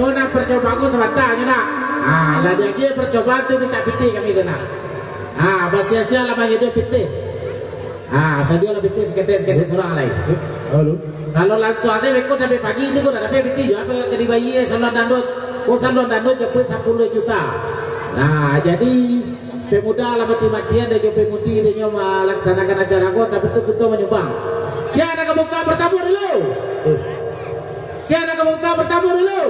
Nona percobaan sebentar nak. Lah dia percobaan tu minta piti kami tu nak. Sia-sia lah bagi dia piti. Sadio lah piti sekete surang lain. Halo. Kalau langsung aja beko sampai pagi itu kau dah dapat piti juga apa ke bayi salon dandut. Kau salon dandut dapat 10 juta. Jadi pemuda lah mati-matian dan juga pemudi dia melaksanakan acara kau tapi tu kita menyumbang. Siapa nak buka bertabur dulu? Siapa nak buka bertabur dulu?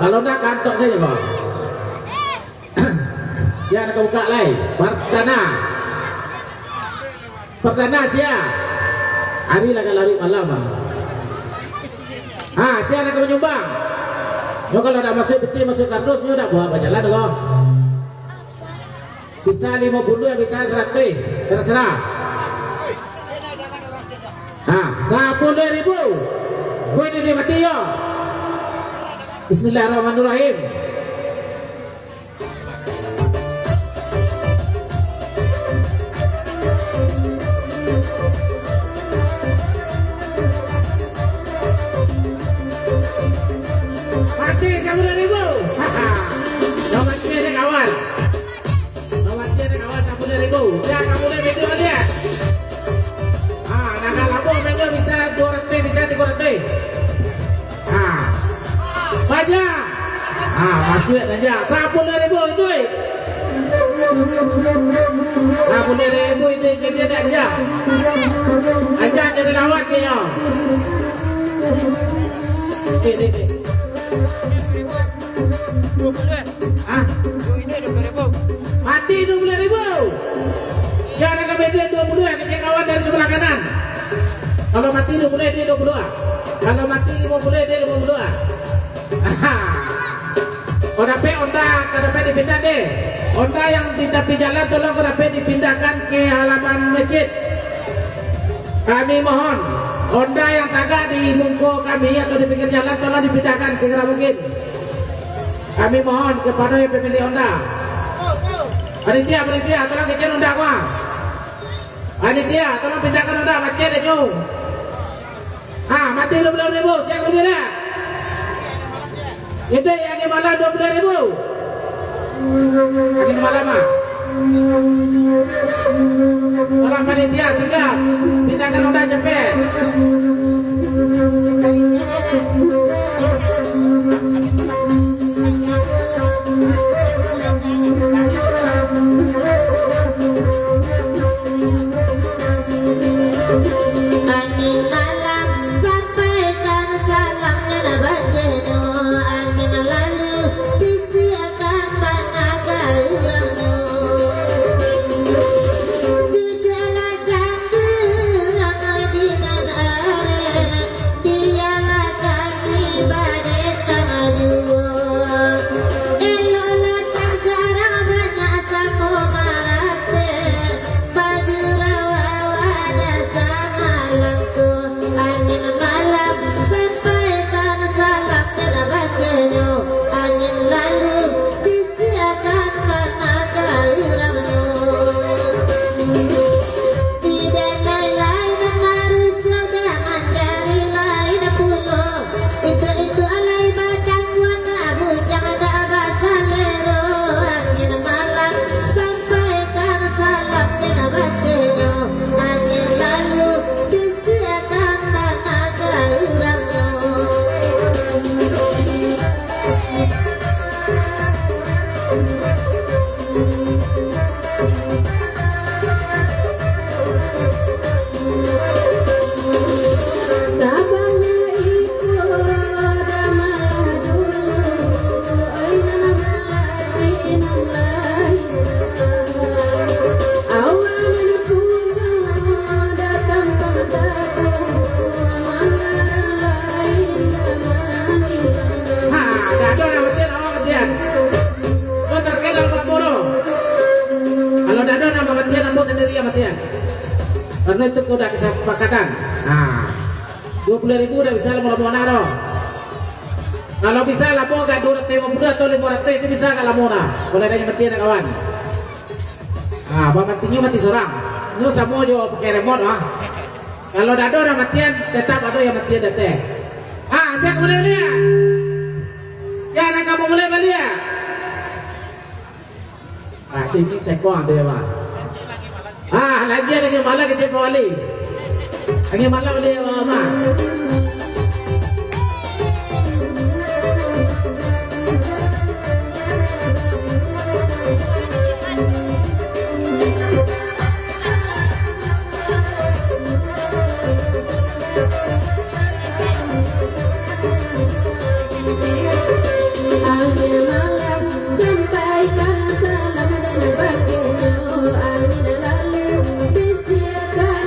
Kalau nak kantor saja bang. Siapa nak buka lain? Tanah. Perdana sia. Hari lah lari malam. Sia nak menyumbang. Yo kalau dah masuk peti masuk kardus ni dah bawa berjalan dah. Bisa 50 bisa 100 terserah. 10.000. Gue ini mati yo. Bismillahirrahmanirrahim. Mati 10.000. Nomor dia kawan. Nomor dia kawan 10.000. Ya kamu dah video dia. Nak labu mengko bisa 200 bisa 300. Baja. Masuk aja. 10.000 duit. 10.000 itu jadi aja. Aja jadi lawat dia. Mati 20.000. Jangan ke beda 20 ke kawan dari sebelah kanan. Kalau mati 20 dia 22. Kalau mati 50 dia 52. Orang pe onda kada pe dipindah deh. Onda yang di tepi jalan tolong kada pe dipindahkan ke halaman masjid. Kami mohon onda yang tagak di mungko kami atau di pinggir jalan tolong dipindahkan segera mungkin. Kami mohon kepada yang pemilik onda. Panitia tolong kecil onda gua. Panitia tolong pindahkan onda macet aja. Mati 20.000 siapa dia lihat? Itu yang malam 20.000. Yang malam orang panitia sigap pindahkan onda cepet. Karena itu udah kesepakatan. 20.000 udah bisa lamun naro. Kalau bisa lamun gak 250 atau 500 itu bisa kalau lamun. Boleh ada mati ada kawan. Matinya mati seorang. Itu semua juga pakai remote Kalau ada orang matian tetap ada yang matian datang. Saya kemudian lihat. Jangan kamu mulai balik. Tinggi tekong tu ya. Lagi malah kita balik. Lagi malah beli mama. Sampaikan salam dan baginda, angin lalu bisikan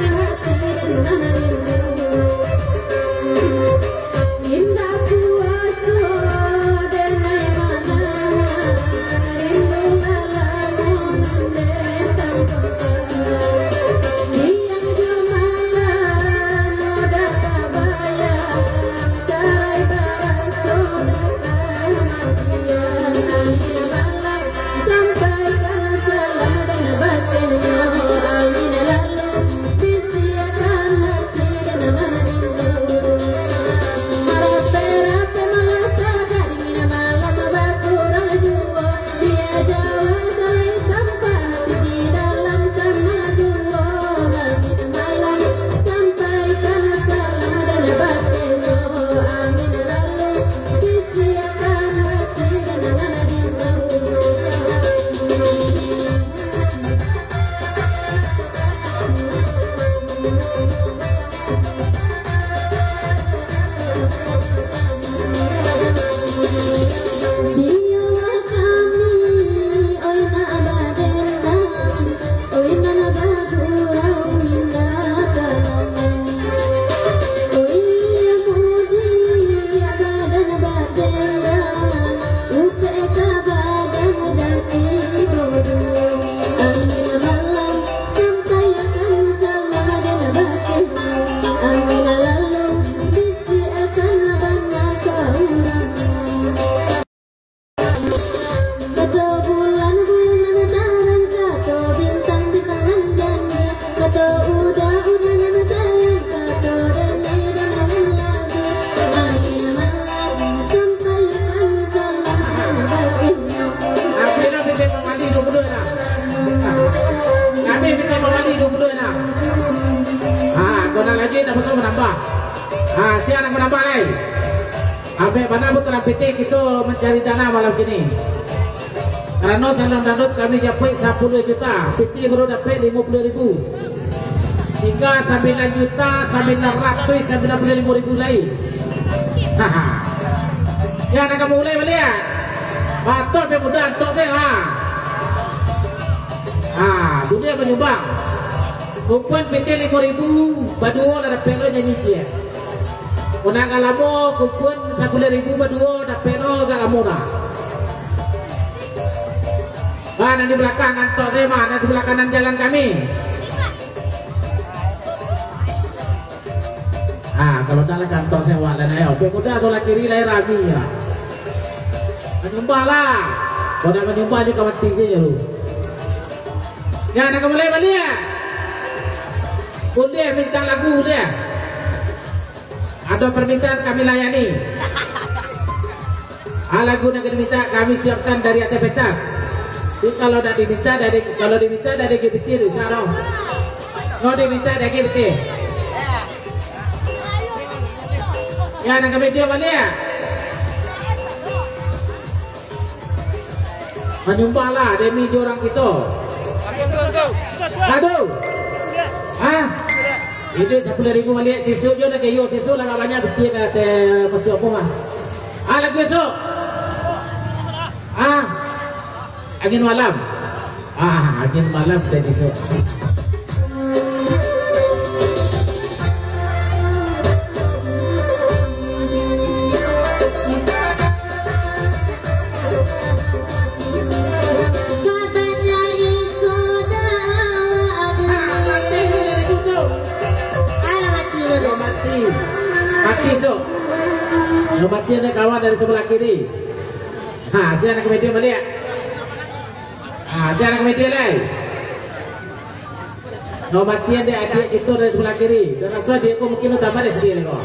Siapa yang menambah lagi? Abe mana putra PT kita mencari dana malam ini. Karena salon dandut kami dapat 10 juta, PT baru dapat 50.000. Hingga 9 juta 995.000 lain. Haha. Ya nak kamu mulai balik ya. Patut pemuda untuk saya. Dunia menyumbang. Kumpul PT 5.000, badua ada pelo nyanyi cia. Unang alamo kumpul 10.000 badua ada pelo galamona. Mana di belakang antok saya mana di belakang kanan jalan kami. Kalau dalam kantor sewa dan ayo, pemuda solat kiri lahir rabi ya. Menyumbah lah. Kalau dah menyumbah juga mati saja lu. Ya nak boleh balik ya. Boleh minta lagu boleh. Ada permintaan kami layani. Lagu nak diminta kami siapkan dari atas pentas. Kalau dah diminta dari GPT sarau. Kalau diminta dari GPT. Ya nak video balik ya. Menyumbang lah demi orang kita. Aduh. Itu 10.000 balik sisu je nak kayu sisu lah banyak betul kata masuk apa mah. Lagu esok. Angin malam. Angin malam dan sisu. Mati ada kawan dari sebelah kiri. Saya nak media balik. Saya nak media lagi. Mati ada adik itu dari sebelah kiri. Dan rasa dia ko mungkin tambah dari sedih lagi.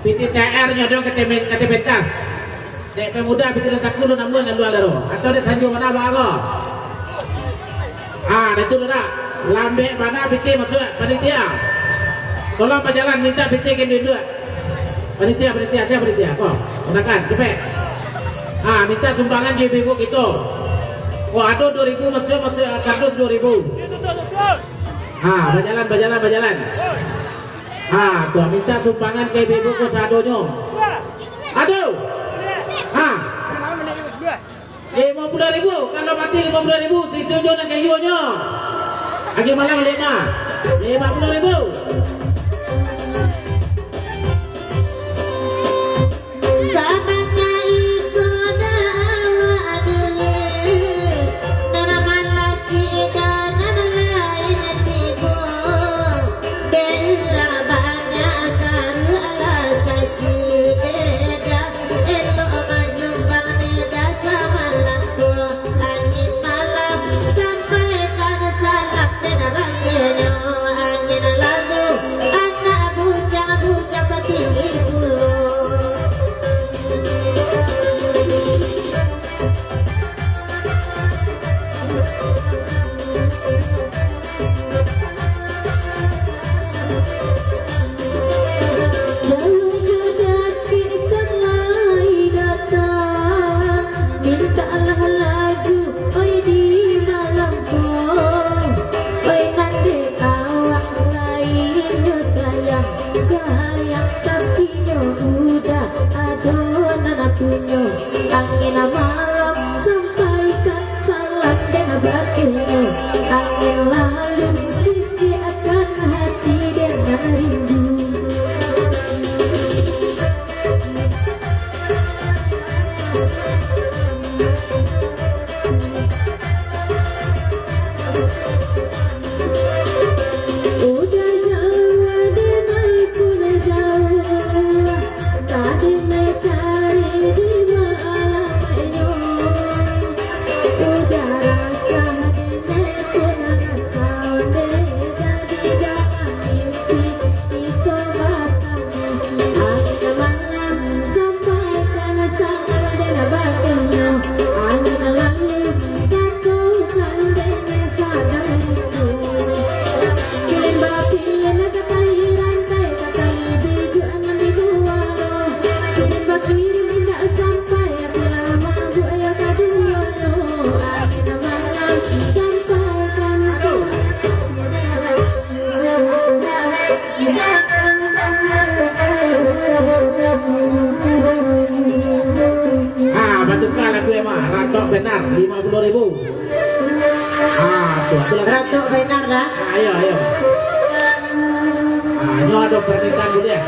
PTTR nyodong ke pentas. Dek pemuda PTTR sakulu namun lalu alaro. Atau dek sanjung mana bago. Itu dah. Lambe mana PT masuk panitia. Tolong pajalan minta PT ke dua. Panitia siapa panitia? Kok gunakan cepet. Minta sumbangan JBU gitu. Ada 2.000 masuk kardus 2.000. Berjalan. Tuh minta sumbangan ke JBU ke sadonyo. Aduh. 50.000 kalau mati 50.000 sisi jo nak kayunya. Lagi malam 50.000. Angin lalu Bainar 50.000. Tuh Ratu Bainar dah. Ayo. Nyo ada pernikahan dulu ya.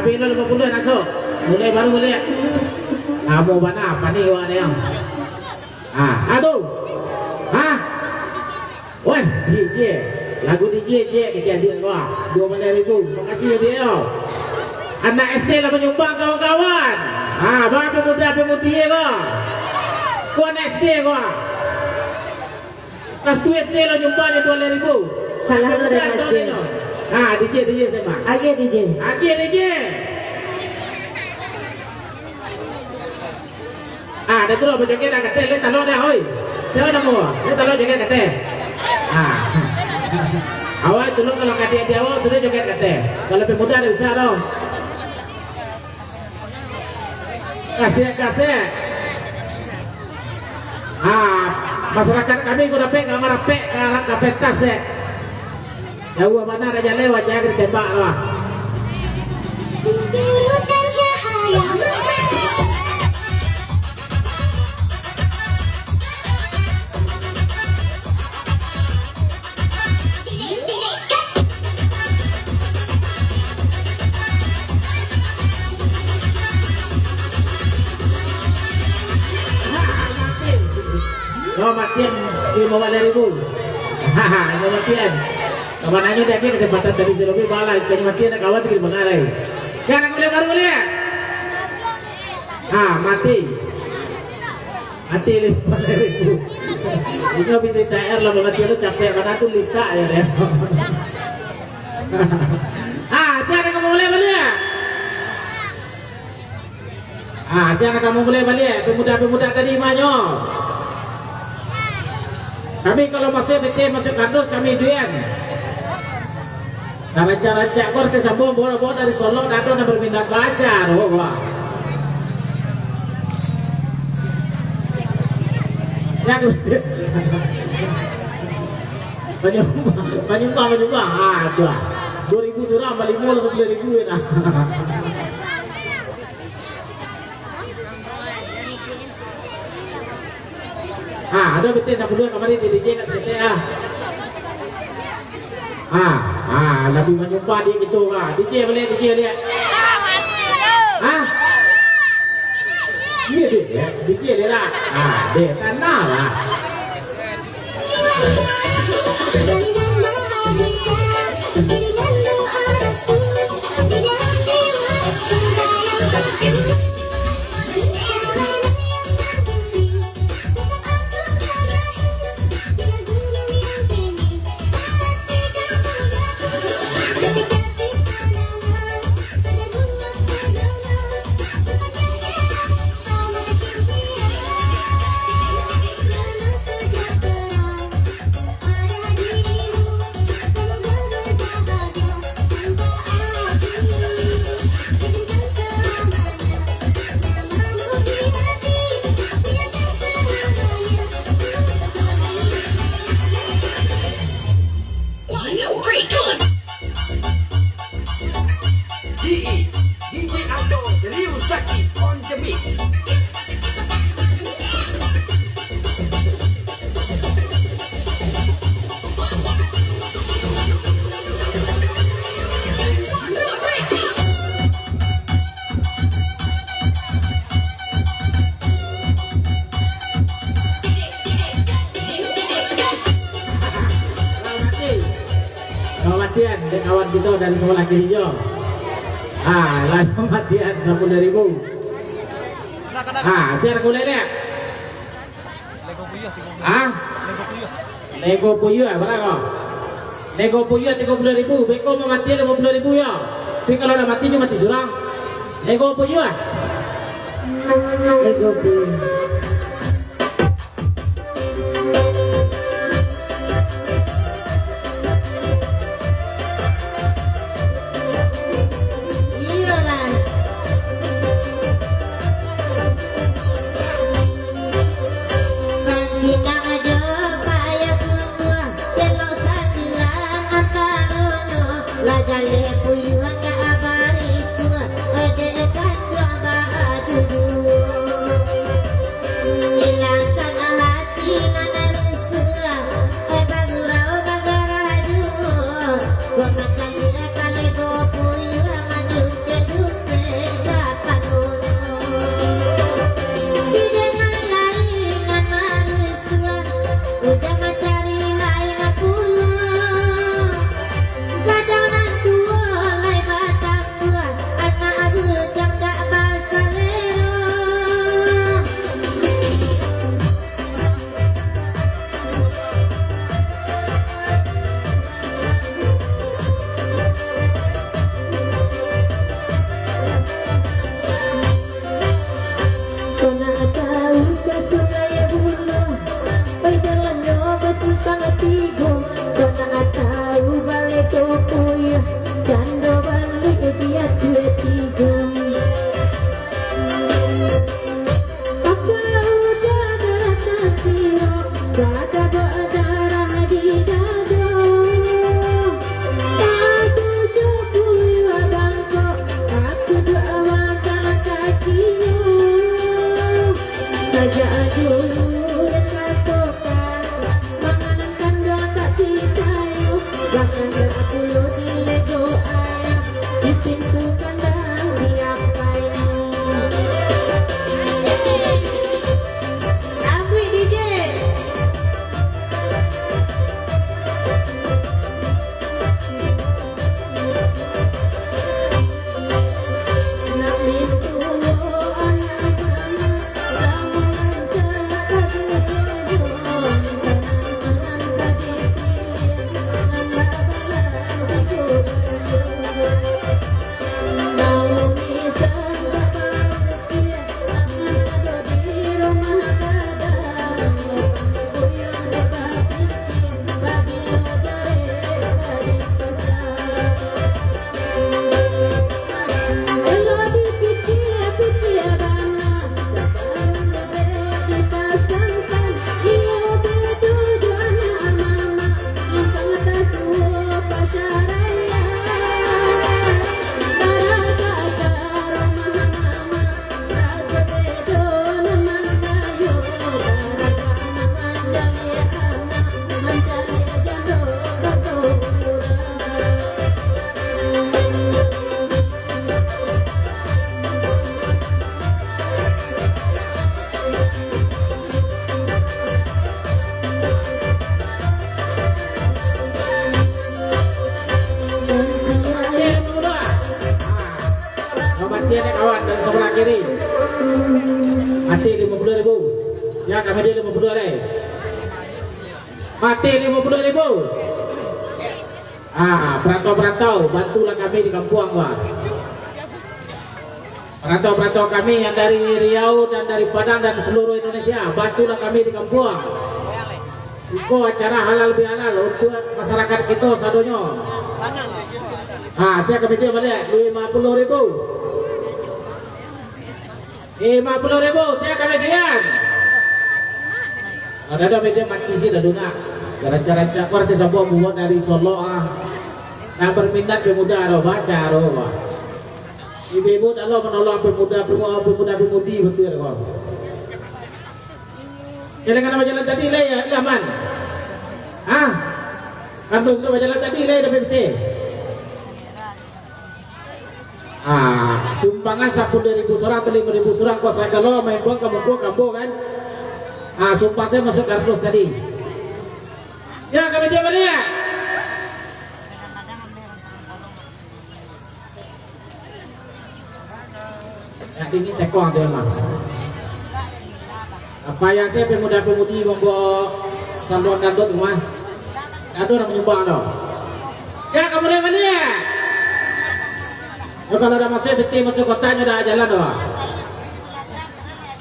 Pino 50 naso. Mulai baru mulai. Mau mana apa nih wah yang? Aduh. Wah, DJ. Lagu DJ kejadian gua 20.000. Makasih ya dia. Anak SD lah menyumbang kawan-kawan. Bapak pemuda pemudi gua. Gua anak SD gua. Kelas 2 SD lah nyumbangnya 20.000. Kalah lo dari SD. DJ sama. Agi DJ. Ada tu apa joget agak teh, talon dah, oi. Siapa nama? Ini talon joget kate. Awal tu kalau kate dia awal sudah joget kate. Kalau pemuda ada bisa dong. Kate. Masyarakat kami guna pe nggak kapetas deh. Jauh mana raja lewat jangan ditembak lah. Menjulurkan cahaya Kau matian 5.000. Haha, kau matian. Kawanannya dia kesempatan tadi si Robi balai, kau matian kawan tinggal mengalai. Siapa boleh baru boleh? Mati. Mati 5.000. Ini binti TR lah mati lu capek karena tuh lita ya deh. Siapa kamu boleh balik? Siapa kamu boleh balik? Pemuda-pemuda tadi manyo. Kami kalau masuk BT masuk kardus kami duyan. Cara-cara cak kor kesambung bawa dari Solo dado dan berminat baca roh. Ya penyumbang. Dua 2.000 surah balik mula 10.000 ya. Ada betul 12 kemarin di DJ kat sekete lebih menyumpah dia gitu DJ boleh lihat. Iya dia DJ dia lah. Dia tanah lah. DJ Aldo Ryusaki on the mix. Kematian kawan kita dari sebelah kirinya. Langsung matian 10.000. Siapa boleh lihat? Nego puyuh berapa? Nego puyuh 30.000. Beko mau mati 50.000 ya. Tapi kalau udah mati mati surang. Nego puyuh. Ego puyuh. mati ada kawan dari sebelah kiri. Mati 50.000. Ya kami dia 52 deh. Mati 50.000. Perantau-perantau, bantulah kami di kampung wah. Perantau-perantau kami yang dari Riau dan dari Padang dan seluruh Indonesia, bantulah kami di kampung. Iko acara halal bihalal untuk masyarakat kita sadonya. Saya kami dia balik 50.000. 50.000 saya kami dian. Ada media mati sih dah duna. Cara-cara cakar ti sebuah buat dari Solo Nah berminat pemuda ro baca ro. Ibu-ibu Allah menolong pemuda-pemudi betul ya kau. Jalan jalan tadi le ya aman. Kan terus jalan tadi le dah betul. Sumbangan 10.000 surang atau 5.000 surang kau saya kalau main buang kamu kan. Sumpah saya masuk kardus tadi. Ya kami dia balik. Yang ingin tekong dia mah. Apa yang saya pemuda-pemudi monggo saluan dandut rumah. Ada orang menyumbang dong. Saya kamu dia balik. Kalau ada masih betul masuk kotanya dah jalan doh.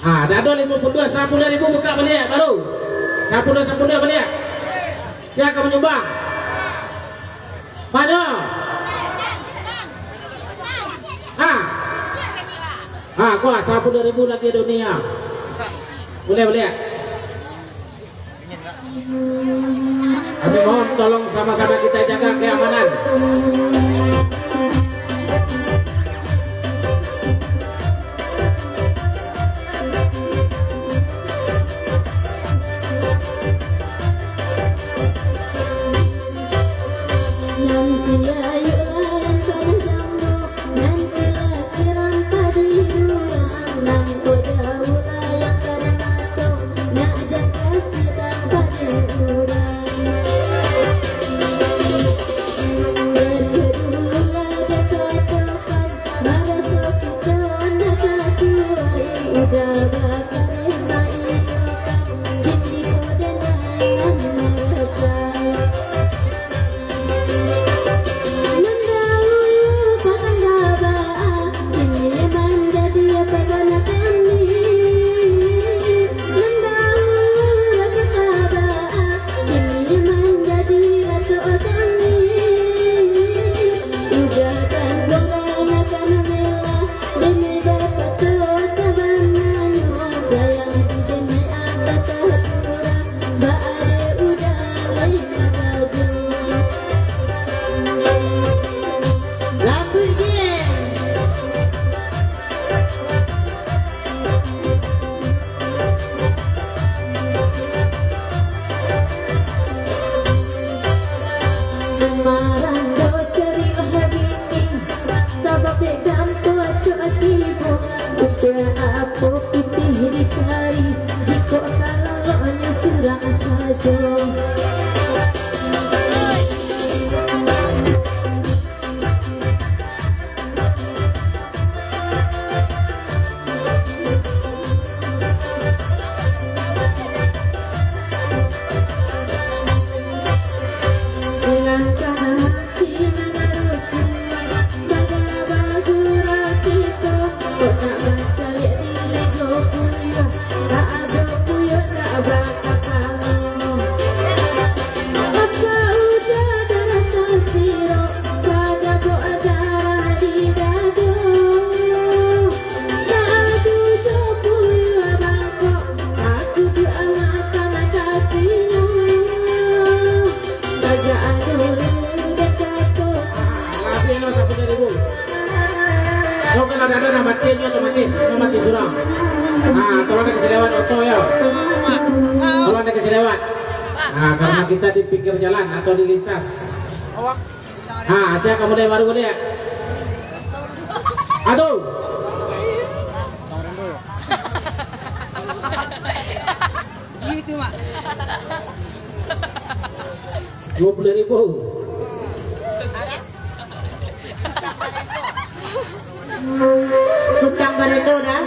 Dah ada 52 10.000 buka balik baru. 10 balik. Siapa akan menyumbang? Mana? Kuat 10.000 lagi dunia. Boleh. Kami mohon tolong sama-sama kita jaga keamanan. Tolong kasih lewat oto ya. Tolong kasih lewat. Karena kita di pinggir jalan atau di lintas. Saya kamu baru boleh ya. Aduh. Gitu mak. 20.000. Marindo dah.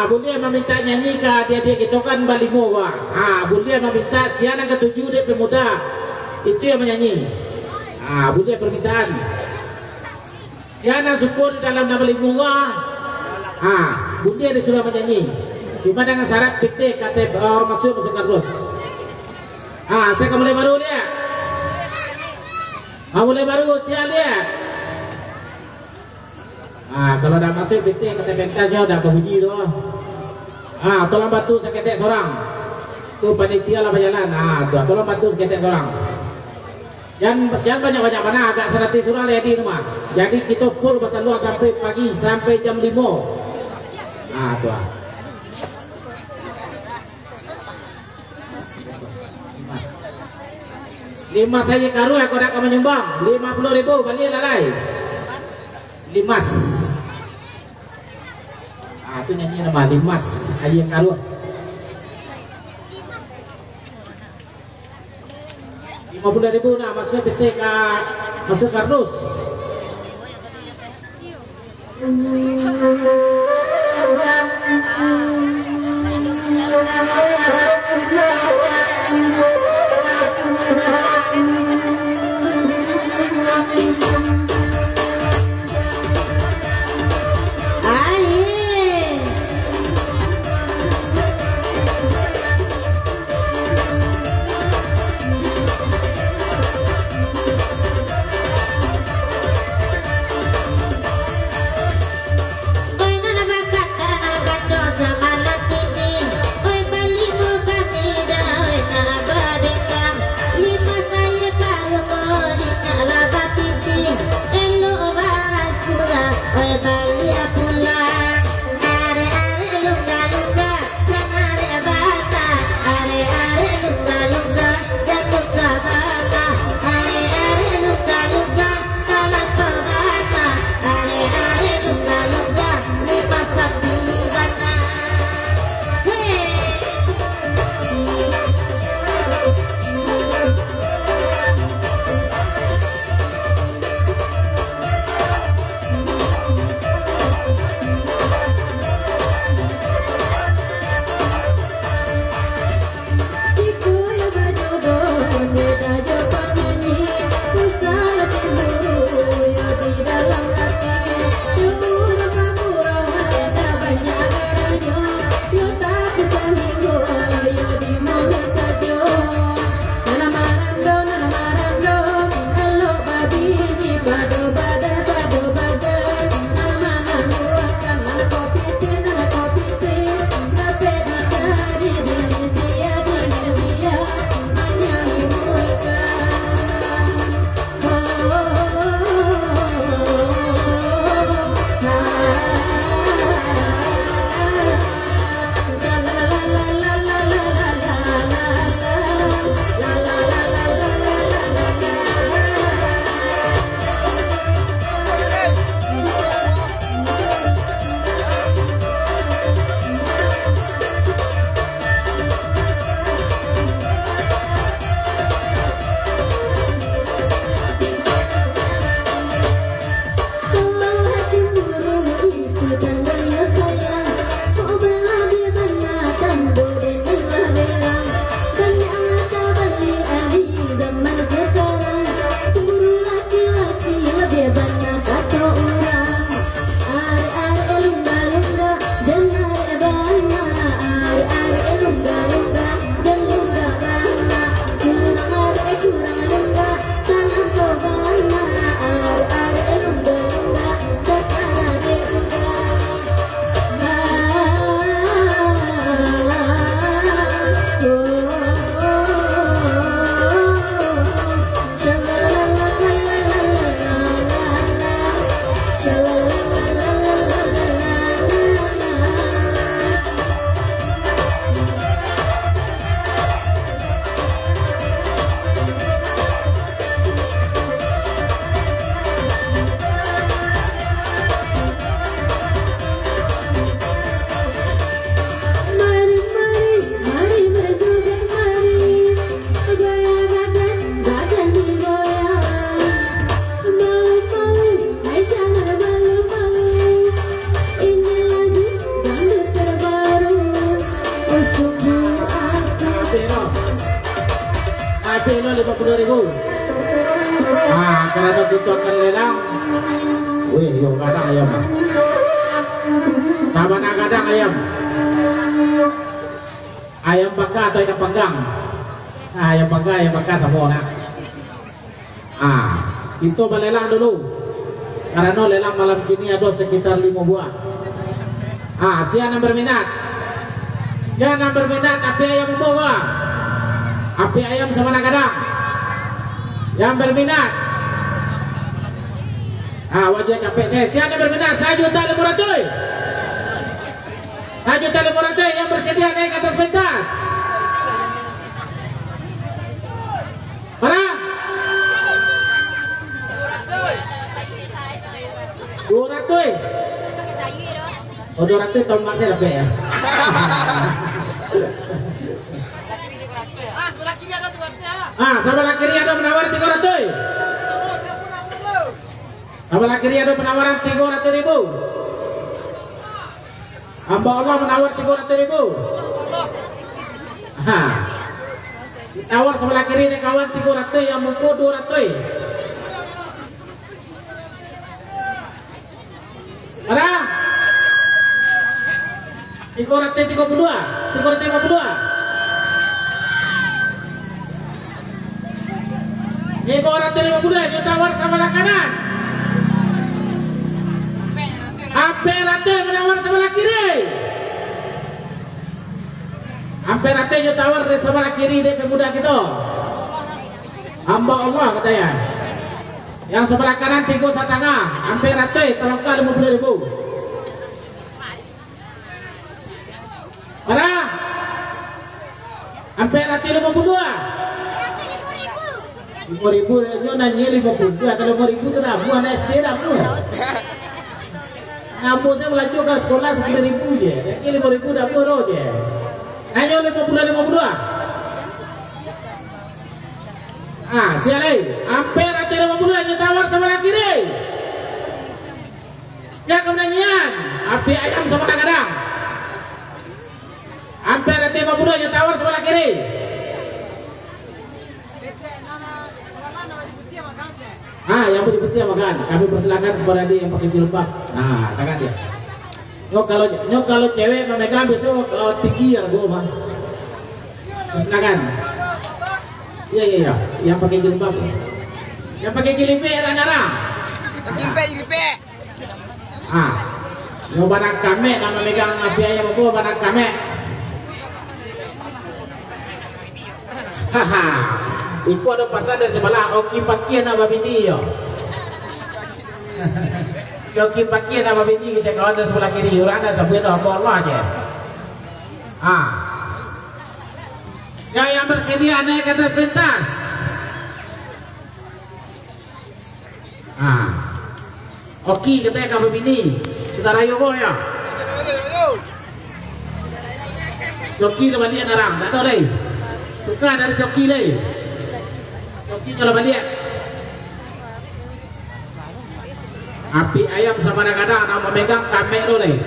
Bulia meminta nyanyi ke dia gitu kan balimo wah. Bulia meminta siaran ketujuh dia pemuda itu yang menyanyi. Bulia permintaan. Siaran syukur dalam nama balimo wah. Bulia disuruh menyanyi. Cuma dengan syarat PT KTP orang masuk terus. Saya ke mulai baru lihat. Mulai baru saya lihat. Kalau dah masuk PT KTP nya dah berhujung doh. Tolong bantu seketek seorang. Tu panitia lah berjalan. Tolong bantu seketek seorang. Jangan banyak-banyak mana agak 100 orang lihat di rumah. Jadi kita full pasal luar sampai pagi sampai jam 5. Tu. Lima saya karu aku nak menyumbang 50.000 balik lalai. Limas. Itu nyanyi nama Limas ayah karu. 50.000 nak masuk PT masuk kardus. Sama Api lo 50.000. Karena itu akan lelang. Wih, yo kadang ayam. Sabana kadang ayam. Ayam bakar atau ayam panggang? Ayam bakar semua nak. Itu melelang dulu. Karena lelang malam kini ada sekitar 5 buah. Siapa yang berminat? Siapa yang berminat api ayam membawa? Api ayam sama kadang. Yang berminat? Wajah capek saya. Siapa yang berminat? 1.500.000. 1.500.000 yang bersedia naik ke atas pentas. Para 200. Oh 200 tahun masih lebih ya. Sebelah kiri ada penawaran 300. Sebelah kiri ada penawaran 300.000. Hamba Allah menawar 300.000. Tawar sebelah kiri ni kawan 300, yang mukul 200. Ada? 332, 352. 350 juta tawar sebelah kanan. Hampir rata menawar sebelah kiri. Hampir rata juta tawar di sebelah kiri dari pemuda kita. Hamba Allah katanya. Yang sebelah kanan 3,5. Hampir rata terlengkap 50.000. Para hampir rata 52. 5.000 nyo nanya 50 atau 5.000 tu dah buah SD dah pun. Ngamu saya melaju ke sekolah 10.000 je. Ini 5.000 dah pun je. Nanya 52. Siapa lagi? Hampir ada 50 yang tawar sebelah kiri. Siapa menanyian? Api ayam sama kadang. Hampir ada 50 yang tawar sebelah kiri. Yang berputih makan. Kami persilakan kepada dia yang pakai jilbab. Tangan dia. Kalau cewek memegang besok tinggi ya gua mah. Persilakan. Iya. Yang pakai jilbab. Yang pakai jilbab rana-rana. Jilbab. Yang banak kame nama megang api ayam gua banak kame. Iku ada pasal dari sebelah oki pakian apa bini yo. Si oki pakian apa bini kita kawan dari sebelah kiri urana sampai dah Allah aja. Yang bersedia naik ke atas pentas. Oki katanya kamu bini. Saudara yo ya. Oki dah balik narang, dah tahu lagi. Tukar dari oki lagi. Oki kalau balik api ayam sama kadang nama megang kamek lo lagi.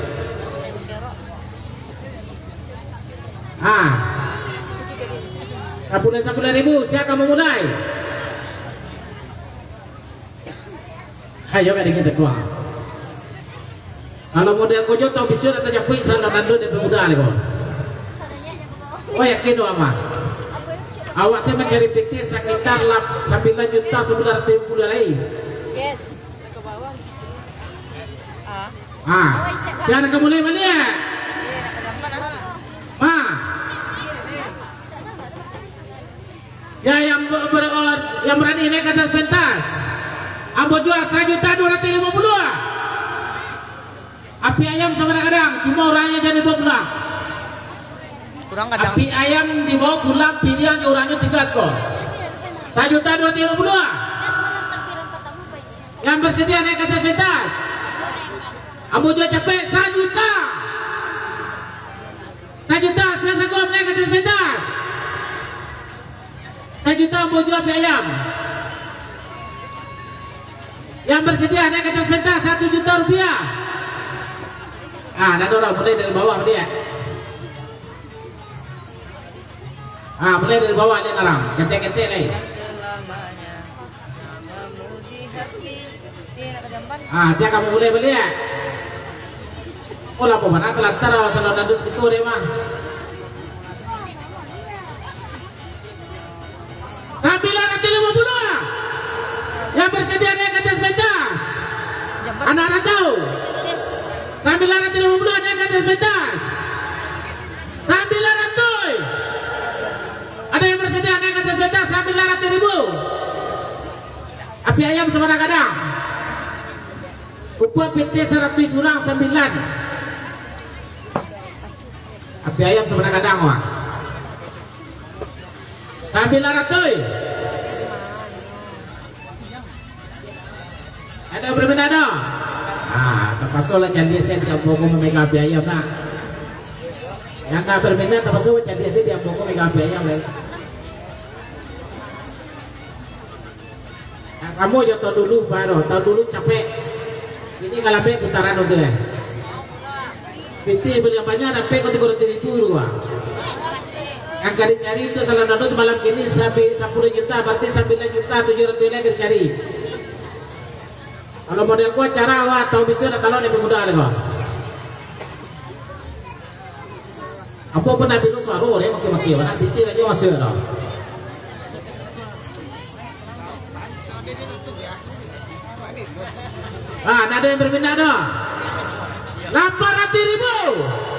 Sepuluh ribu. Siapa kamu mulai? Ayo kan kita keluar. Kalau model kojo tau bisu atau japui sana nandu de pemuda lagi. Oh yakin doa mah. Awak saya mencari PT sekitar 9 juta sebenarnya tempuh lain. Yes. Ke bawah. Siapa kamu mulai balik? Ya yang berani naik ke atas pentas. Ambo jual 1.250.000. Api ayam sama kadang cuma orangnya jadi 12. Api ayam dibawa pulang pilihan orangnya 3 skor. 1.250.000. Yang bersedia naik ke atas pentas. Ambo jual capek 1 juta. 1 juta saya sanggup naik ke atas pentas. 1 juta ambo jual api ayam. Yang bersedia naik ke atas pentas 1 juta rupiah. Dah ada orang mulai dari bawah dia. Ah, mulai dari bawah aja narang, ketek-ketek lagi. Ah, saya kamu mulai beli ya. Oh, lapo mana telah taruh salon dandut itu deh mah. Tampilan nanti 50 yang bersedia naik ke atas pentas. Anak-anak tahu. Tampilan nanti 50 naik ke atas pentas. Tampilan nanti. Ada yang bersedia naik ke atas pentas. Tampilan nanti 1000. Api ayam sama kadang. Upah PT 100 orang 9. Api ayam sama kadang wah. Tampilan nanti. Ada berbeda dong. Ah, terpaksa candi saya tiap pokok memegang api ayam nak. Yang tak berminat terpaksa candi saya tiap pokok memegang api ayam lagi. Yang kamu jatuh dulu baru, tahu dulu capek. Ini kalau pe putaran itu ya. Piti beli banyak dan pe kau tipu dulu. Yang kali cari itu salah satu malam ini sampai 10 juta, berarti 9 juta 700 lagi dicari. Kalau model gua cara wah tahu bisa ada talon lebih mudah deh kok. Apa pernah bilu suara deh maki-maki mana piti aja masih ada. Ah, ada yang berminat dah. 800.000.